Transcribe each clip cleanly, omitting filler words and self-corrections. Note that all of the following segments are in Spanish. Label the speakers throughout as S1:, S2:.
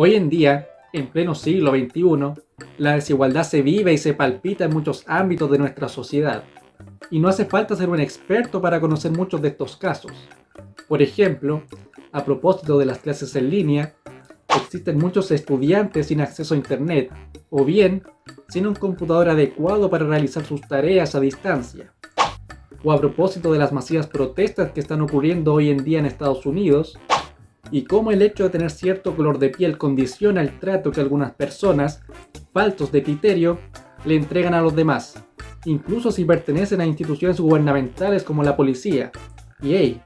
S1: Hoy en día, en pleno siglo XXI, la desigualdad se vive y se palpita en muchos ámbitos de nuestra sociedad, y no hace falta ser un experto para conocer muchos de estos casos. Por ejemplo, a propósito de las clases en línea, existen muchos estudiantes sin acceso a Internet, o bien sin un computador adecuado para realizar sus tareas a distancia. O a propósito de las masivas protestas que están ocurriendo hoy en día en Estados Unidos, y cómo el hecho de tener cierto color de piel condiciona el trato que algunas personas, faltos de criterio, le entregan a los demás, incluso si pertenecen a instituciones gubernamentales como la policía. Y hey,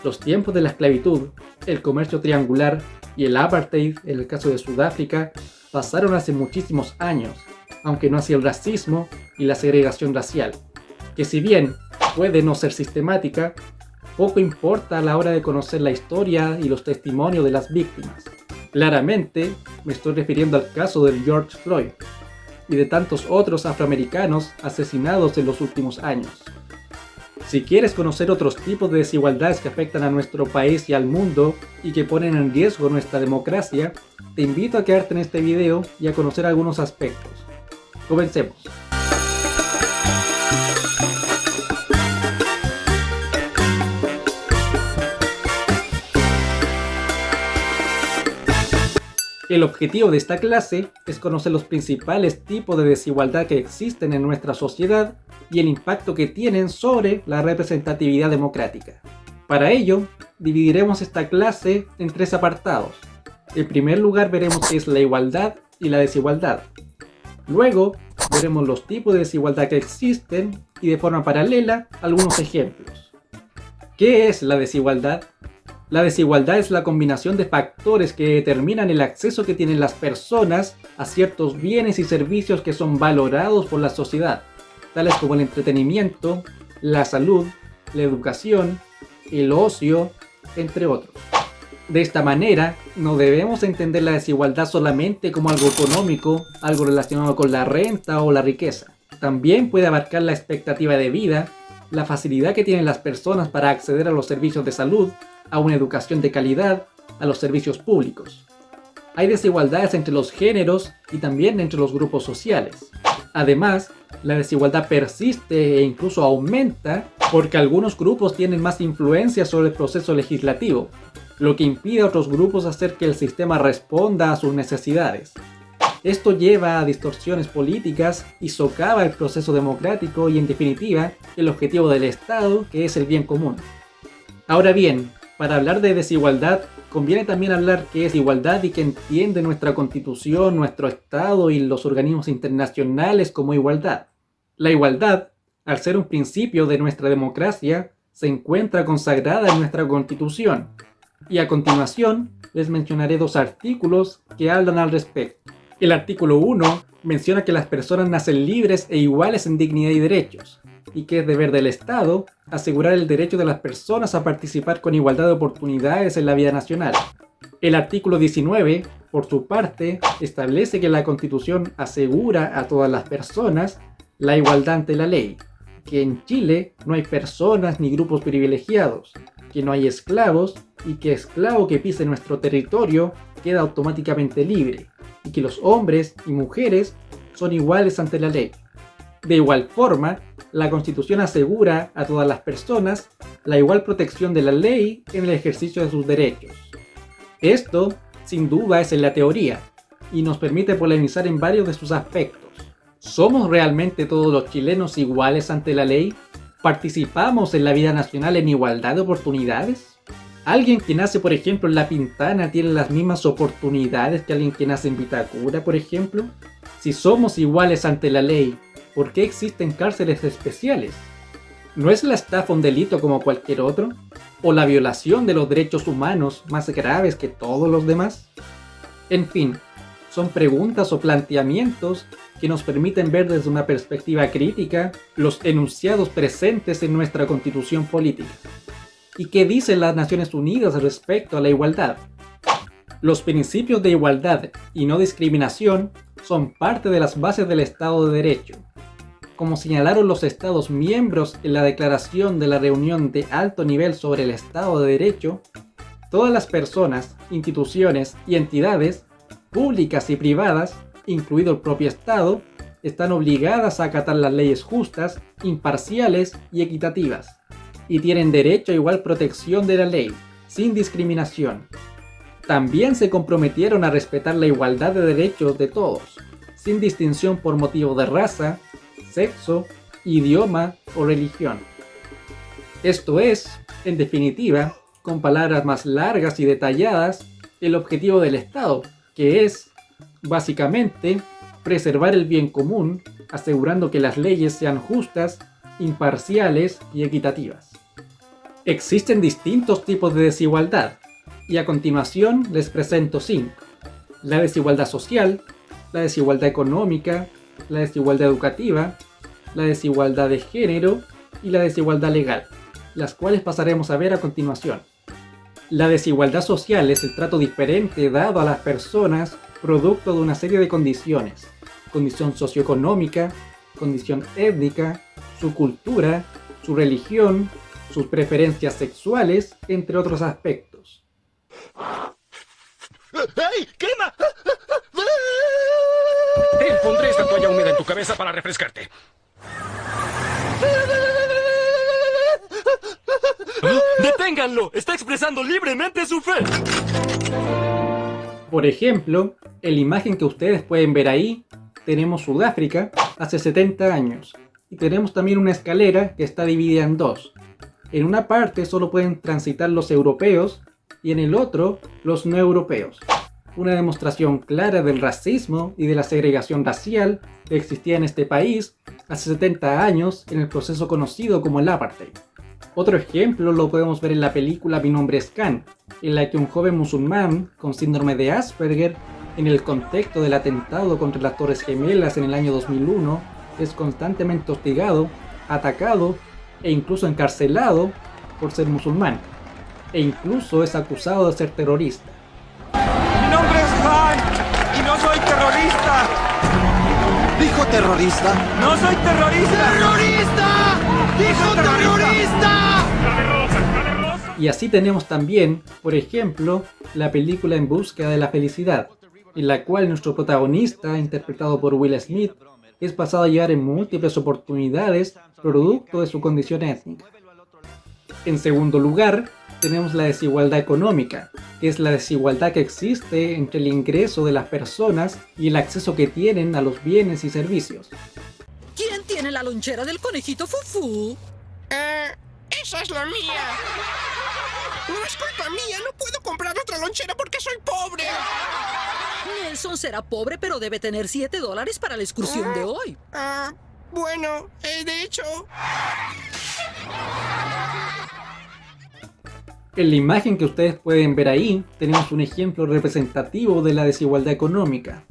S1: los tiempos de la esclavitud, el comercio triangular y el apartheid, en el caso de Sudáfrica, pasaron hace muchísimos años, aunque no así el racismo y la segregación racial, que si bien puede no ser sistemática, poco importa a la hora de conocer la historia y los testimonios de las víctimas. Claramente me estoy refiriendo al caso de George Floyd y de tantos otros afroamericanos asesinados en los últimos años. Si quieres conocer otros tipos de desigualdades que afectan a nuestro país y al mundo y que ponen en riesgo nuestra democracia, te invito a quedarte en este video y a conocer algunos aspectos. Comencemos. El objetivo de esta clase es conocer los principales tipos de desigualdad que existen en nuestra sociedad y el impacto que tienen sobre la representatividad democrática. Para ello, dividiremos esta clase en tres apartados. En primer lugar veremos qué es la igualdad y la desigualdad. Luego, veremos los tipos de desigualdad que existen y de forma paralela algunos ejemplos. ¿Qué es la desigualdad? La desigualdad es la combinación de factores que determinan el acceso que tienen las personas a ciertos bienes y servicios que son valorados por la sociedad, tales como el entretenimiento, la salud, la educación, el ocio, entre otros. De esta manera, no debemos entender la desigualdad solamente como algo económico, algo relacionado con la renta o la riqueza. También puede abarcar la expectativa de vida, la facilidad que tienen las personas para acceder a los servicios de salud, a una educación de calidad, a los servicios públicos. Hay desigualdades entre los géneros y también entre los grupos sociales. Además, la desigualdad persiste e incluso aumenta porque algunos grupos tienen más influencia sobre el proceso legislativo, lo que impide a otros grupos hacer que el sistema responda a sus necesidades. Esto lleva a distorsiones políticas y socava el proceso democrático y, en definitiva, el objetivo del Estado, que es el bien común. Ahora bien, para hablar de desigualdad, conviene también hablar qué es igualdad y qué entiende nuestra Constitución, nuestro Estado y los organismos internacionales como igualdad. La igualdad, al ser un principio de nuestra democracia, se encuentra consagrada en nuestra Constitución. Y a continuación, les mencionaré dos artículos que hablan al respecto. El artículo 1 menciona que las personas nacen libres e iguales en dignidad y derechos, y que es deber del Estado asegurar el derecho de las personas a participar con igualdad de oportunidades en la vida nacional. El artículo 19, por su parte, establece que la Constitución asegura a todas las personas la igualdad ante la ley, que en Chile no hay personas ni grupos privilegiados, que no hay esclavos y que esclavo que pise nuestro territorio queda automáticamente libre, y que los hombres y mujeres son iguales ante la ley. De igual forma, la Constitución asegura a todas las personas la igual protección de la ley en el ejercicio de sus derechos. Esto, sin duda, es en la teoría, y nos permite polemizar en varios de sus aspectos. ¿Somos realmente todos los chilenos iguales ante la ley? ¿Participamos en la vida nacional en igualdad de oportunidades? ¿Alguien que nace, por ejemplo, en La Pintana tiene las mismas oportunidades que alguien que nace en Vitacura, por ejemplo? Si somos iguales ante la ley, ¿por qué existen cárceles especiales? ¿No es la estafa un delito como cualquier otro? ¿O la violación de los derechos humanos más graves que todos los demás? En fin, son preguntas o planteamientos que nos permiten ver desde una perspectiva crítica los enunciados presentes en nuestra Constitución política. ¿Y qué dicen las Naciones Unidas respecto a la igualdad? Los principios de igualdad y no discriminación son parte de las bases del Estado de Derecho. Como señalaron los Estados miembros en la Declaración de la Reunión de Alto Nivel sobre el Estado de Derecho, todas las personas, instituciones y entidades públicas y privadas, incluido el propio Estado, están obligadas a acatar las leyes justas, imparciales y equitativas, y tienen derecho a igual protección de la ley, sin discriminación. También se comprometieron a respetar la igualdad de derechos de todos, sin distinción por motivo de raza, sexo, idioma o religión. Esto es, en definitiva, con palabras más largas y detalladas, el objetivo del Estado, que es, básicamente, preservar el bien común, asegurando que las leyes sean justas, imparciales y equitativas. Existen distintos tipos de desigualdad, y a continuación les presento 5. La desigualdad social, la desigualdad económica, la desigualdad educativa, la desigualdad de género y la desigualdad legal, las cuales pasaremos a ver a continuación. La desigualdad social es el trato diferente dado a las personas producto de una serie de condiciones: condición socioeconómica, condición étnica, su cultura, su religión, sus preferencias sexuales, entre otros aspectos.
S2: ¡Hey! ¡Quema! Te pondré esta toalla húmeda en tu cabeza para refrescarte. ¡Deténganlo! ¡Está expresando libremente su fe!
S1: Por ejemplo, en la imagen que ustedes pueden ver ahí, tenemos Sudáfrica hace 70 años. Y tenemos también una escalera que está dividida en dos. En una parte solo pueden transitar los europeos y en el otro los no europeos. Una demostración clara del racismo y de la segregación racial que existía en este país hace 70 años en el proceso conocido como el Apartheid. Otro ejemplo lo podemos ver en la película Mi nombre es Khan, en la que un joven musulmán con síndrome de Asperger, en el contexto del atentado contra las Torres Gemelas en el año 2001, es constantemente hostigado, atacado e incluso encarcelado por ser musulmán, e incluso es acusado de ser terrorista.
S3: ¡Mi nombre es Khan y no soy terrorista!
S4: ¿Dijo terrorista?
S3: ¡No soy terrorista!
S4: ¡Terrorista! ¡Dijo terrorista!
S1: Y así tenemos también, por ejemplo, la película En búsqueda de la felicidad, en la cual nuestro protagonista, interpretado por Will Smith, es pasado a llevar en múltiples oportunidades producto de su condición étnica. En segundo lugar, tenemos la desigualdad económica, que es la desigualdad que existe entre el ingreso de las personas y el acceso que tienen a los bienes y servicios.
S5: ¿Quién tiene la lonchera del conejito Fufú?
S6: Esa es la mía. No es culpa mía, no puedo comprar otra lonchera porque soy pobre.
S5: Nelson será pobre, pero debe tener $7 para la excursión de hoy.
S6: Bueno, de hecho...
S1: En la imagen que ustedes pueden ver ahí, tenemos un ejemplo representativo de la desigualdad económica.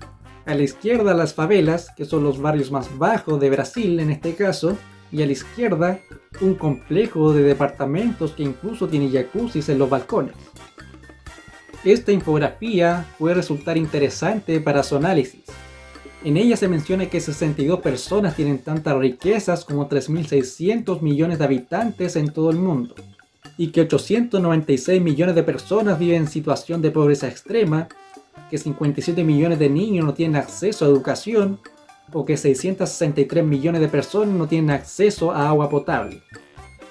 S1: A la izquierda las favelas, que son los barrios más bajos de Brasil en este caso, y a la izquierda un complejo de departamentos que incluso tiene jacuzzis en los balcones. Esta infografía puede resultar interesante para su análisis. En ella se menciona que 62 personas tienen tantas riquezas como 3.600 millones de habitantes en todo el mundo, y que 896 millones de personas viven en situación de pobreza extrema, que 57 millones de niños no tienen acceso a educación, o que 663 millones de personas no tienen acceso a agua potable.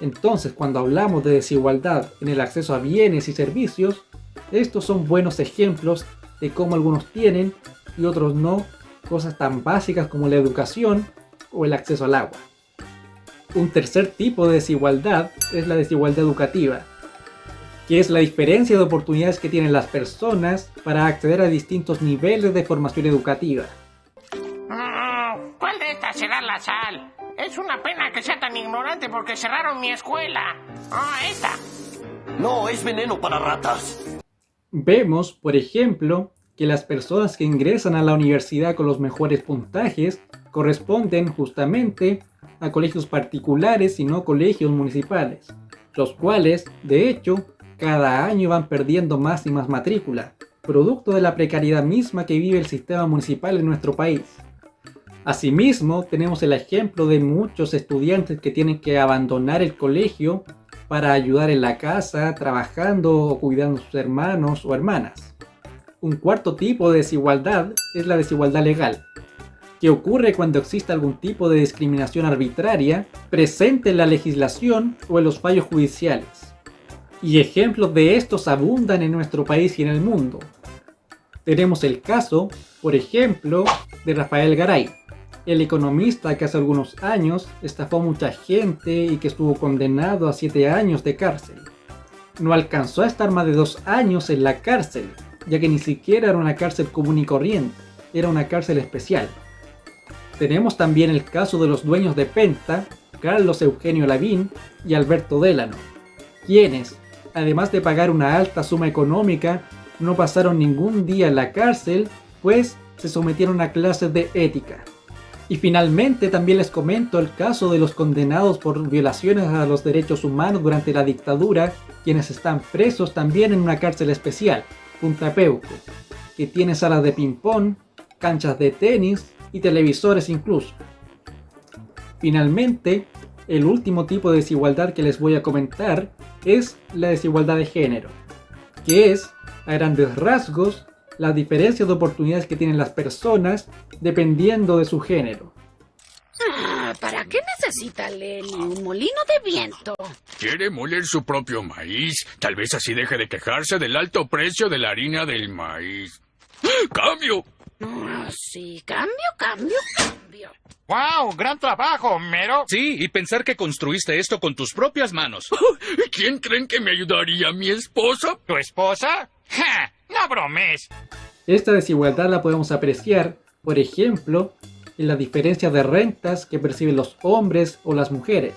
S1: Entonces, cuando hablamos de desigualdad en el acceso a bienes y servicios, estos son buenos ejemplos de cómo algunos tienen y otros no cosas tan básicas como la educación o el acceso al agua. Un tercer tipo de desigualdad es la desigualdad educativa, que es la diferencia de oportunidades que tienen las personas para acceder a distintos niveles de formación educativa.
S6: ¿Cuál de estas será la sal? Es una pena que sea tan ignorante porque cerraron mi escuela. Esta.
S4: No, es veneno para ratas.
S1: Vemos, por ejemplo, que las personas que ingresan a la universidad con los mejores puntajes corresponden justamente a colegios particulares y no colegios municipales, los cuales, de hecho, cada año van perdiendo más y más matrícula, producto de la precariedad misma que vive el sistema municipal en nuestro país. Asimismo, tenemos el ejemplo de muchos estudiantes que tienen que abandonar el colegio para ayudar en la casa, trabajando o cuidando a sus hermanos o hermanas. Un cuarto tipo de desigualdad es la desigualdad legal, que ocurre cuando existe algún tipo de discriminación arbitraria presente en la legislación o en los fallos judiciales. Y ejemplos de estos abundan en nuestro país y en el mundo. Tenemos el caso, por ejemplo, de Rafael Garay, el economista que hace algunos años estafó a mucha gente y que estuvo condenado a 7 años de cárcel. No alcanzó a estar más de 2 años en la cárcel, ya que ni siquiera era una cárcel común y corriente, era una cárcel especial. Tenemos también el caso de los dueños de Penta, Carlos Eugenio Lavín y Alberto Delano, quienes, además de pagar una alta suma económica, no pasaron ningún día en la cárcel, pues se sometieron a clases de ética. Y finalmente también les comento el caso de los condenados por violaciones a los derechos humanos durante la dictadura, quienes están presos también en una cárcel especial, Punta Peuco, que tiene salas de ping-pong, canchas de tenis y televisores incluso. Finalmente, el último tipo de desigualdad que les voy a comentar es la desigualdad de género, que es, a grandes rasgos, las diferencias de oportunidades que tienen las personas dependiendo de su género.
S7: ¿Para qué necesita Lenny un molino de viento?
S8: Quiere moler su propio maíz. Tal vez así deje de quejarse del alto precio de la harina del maíz. ¡Cambio!
S7: Sí, cambio.
S3: ¡Wow! ¡Gran trabajo, Homero!
S2: Sí, y pensar que construiste esto con tus propias manos.
S8: ¿Quién creen que me ayudaría? ¿Mi esposa?
S3: ¿Tu esposa? ¡Ja! ¡No bromes!
S1: Esta desigualdad la podemos apreciar, por ejemplo, en las diferencias de rentas que perciben los hombres o las mujeres,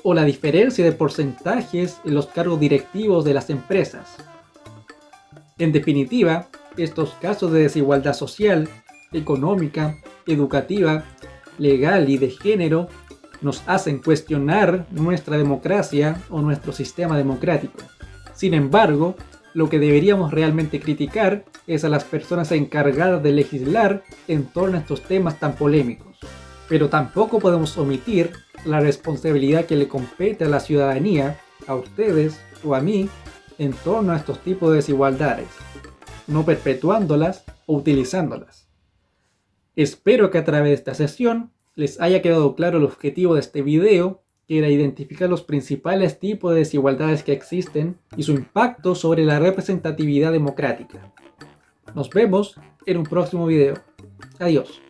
S1: o la diferencia de porcentajes en los cargos directivos de las empresas. En definitiva, estos casos de desigualdad social, económica, educativa, legal y de género nos hacen cuestionar nuestra democracia o nuestro sistema democrático. Sin embargo, lo que deberíamos realmente criticar es a las personas encargadas de legislar en torno a estos temas tan polémicos. Pero tampoco podemos omitir la responsabilidad que le compete a la ciudadanía, a ustedes o a mí, en torno a estos tipos de desigualdades, no perpetuándolas o utilizándolas. Espero que a través de esta sesión les haya quedado claro el objetivo de este video, que era identificar los principales tipos de desigualdades que existen y su impacto sobre la representatividad democrática. Nos vemos en un próximo video. Adiós.